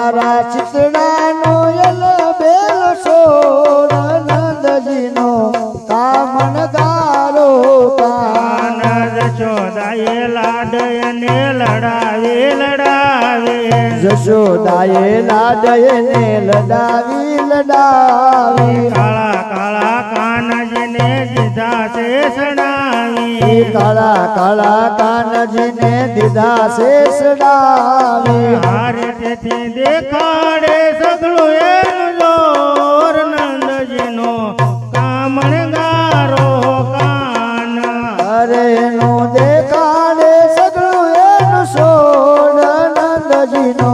મારા ચિતડાનો યલ બેલ સોર નંદજીનો કામણગારો કાન જશોદાએ લાડયને લડાવે જશોદાએ લાડયને લડાવી કાળા કાળા કાનજીને દીધા છે સડાવી કાળા કાનજીને દીધા છે સડાવી હારે તેથી દેખાડે સગળું એનું જોર નંદજીનો કામણગારો કાન અરે નો દેખાડે સગળું એનું સોડ નંદજીનો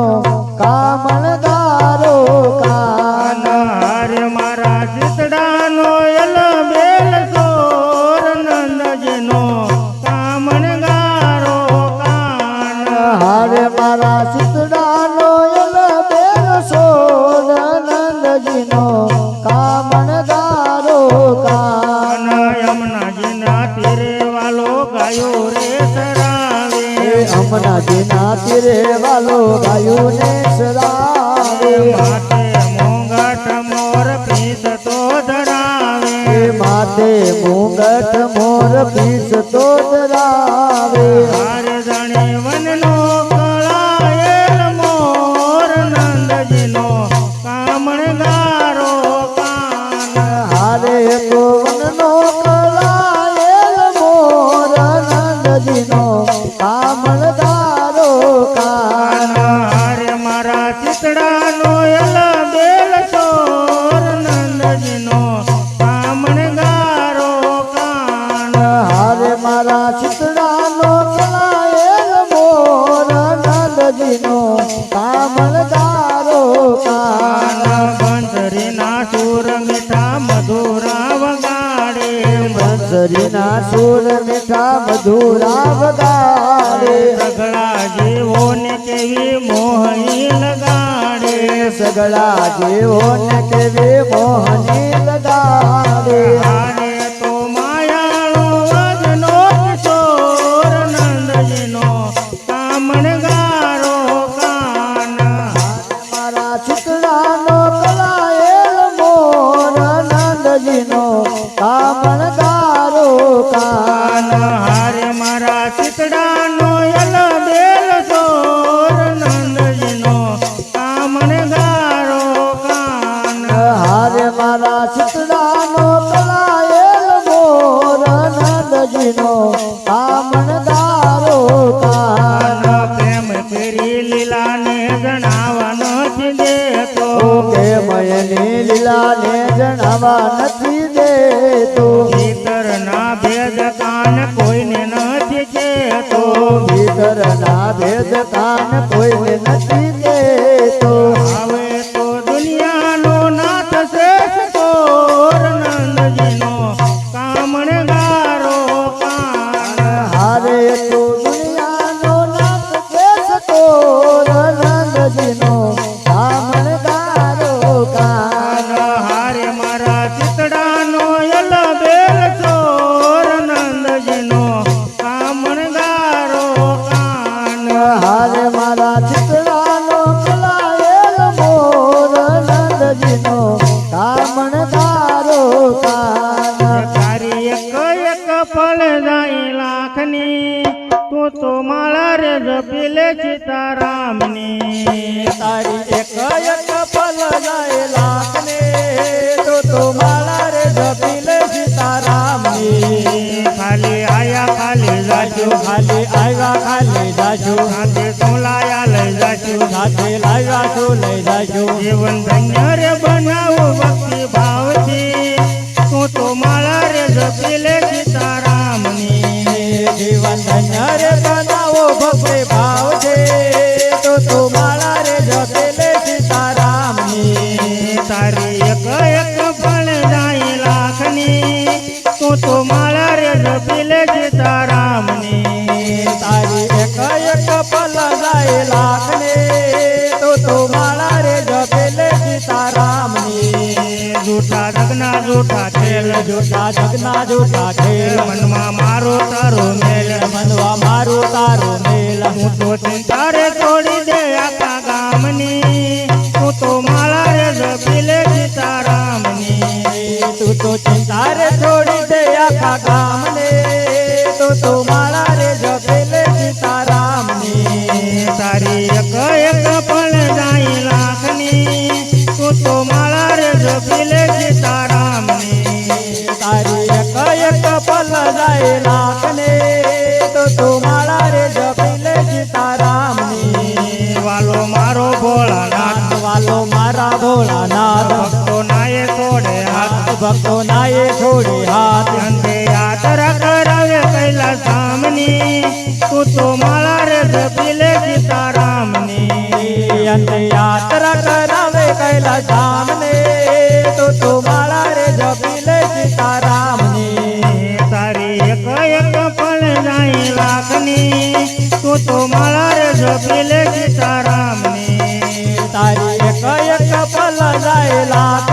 કામણગારો કાન હારે મારા ચિતડાનો યલ બેલ સોર નંદજીનો કામણગારો કાન હારે મારા ચિતડાનો યલ બેલ સોડ નંદજીનો કામણગારો કાન યમુનાજીના તીરે વાલો ગાયો રે સરાવે અમનાજીના તીરે વાલો ગાયોને સરાવે માથે મોંઘટ મોર પીસ તો ધરાવે માથે મુંગટ મોર પીસ તો ધરાવે હારે જાણે વનનો કળાયેલ મોર નંદજીનો કામણગારો કાન હારે તો વનનો કળાયેલ મોર નંદજીનો કામણગારો કાન હારે મારા ચિતડાનો યલ બેલ સોર નંદજીનો કામણગારો કાન હારે મારા ચિતડાનો કળાયેલ મોર નંદજીનો કામણગારો કાન બંસરીના સુર મીઠા મધુરા વગાડે બંસરીના સુર મીઠા મધુરા વગાડે સગળા જીવોને કેવી મોહણી લગાડે સગળા જીવોને કેવી મોહની લગાડે હારે તો માયાળો વજનો કિશોર નંદજીનો કામણગારો કાન મારા ચિતડાનો કળાયેલ મોર નંદજીનો કામણગારો કાન હારે મારા ચિતડાનો યલ બેલ સોર નંદજીનો કામણગારો કાન હારે મારા ચિતડાનો કળાયેલ મોર નંદજીનો કામણગારો કાન પ્રેમ ફેરી લીલાને જણાવવા નથી દેતો પ્રેમયની લીલાને જણાવવા નથી દેતો ભીતરના ભેદ કાન કોઈને નથી કહેતો ભીતરના ભેદ કાન કોઈને નથી દેતો હવે તો દુનિયાનો નાથ શ્રેષ્ઠ કોર નંદજીનો કામણગારો કાન હારે તો દુનિયાનો નાથ કેસ કોર નંદજીનો કામણગારો કાન હારે મારા ચિતડાનો યલ બેલ ચોર નંદજીનો કામણગારો કાન હારે મારા ચિતડાનો કળાયેલ મોર નંદજીનો કામણગારો કાન તારી એક એક ફળ જાય લાખની તું તો માળા રે જપી લે સીતારામની તારી એક એક ફલ જાય લાખને તો માળા રે જપી લે સીતારામની ખાલી આયા ખાલી જાજો ખાલી આવ્યા ખાલી જાજો સાથે સોલાયા લઈ જાજો સાથે લાવ્યા છો લઈ જાજો જીવન ધન્ય રે બનાવું ભક્તિ ભાવથી તું તો માળા રે જપી લે સીતારામની જીવન ધન્ય રે બનાવો ભક્તિ ભાવ છે તો માળા રે જપી લે સીતારામની તારી એક એક ફળ જાય લાખની તું તો માળા રે જપી લે સીતારામની તારી એક એક ફલ જાય લાખને તો માળા રે જપી લે સીતારામની જૂઠા જગના જૂઠા ખેલ જૂઠા જગના જૂઠા ખેલ મનમાં મારો તારો મેલ મનવા મારો તારો મેલ હું તો ચિંતા રે છોડી દે આખા ગામની રામને તો માળા રે જપેલે સીતારામની તારી એક એક પણ જાય લાખની તું તો માળા રે જપી લે સીતારામની તારી એક એક પલ જાય લાખને તો માળા રે જપેલે સીતારામની વાલો મારો ભોળાનાથ વાલો મારા ભોળાનાથ ભક્તો નાયે છોડે હાથ ભક્તો નાયે છોડી હાથ અંતે યાત્રા કરાવે કૈલાસ ધામની તું તો માળા રે જપી લે સીતારામની અંતે યાત્રા કરાવે કૈલાસ ધામને તો માળા રે જપી લે સીતારામની તારી એક એક પણ જાય લાખની તું તો માળા રે જપી લે સીતારામની તારી એક એક પલ જાય લાખ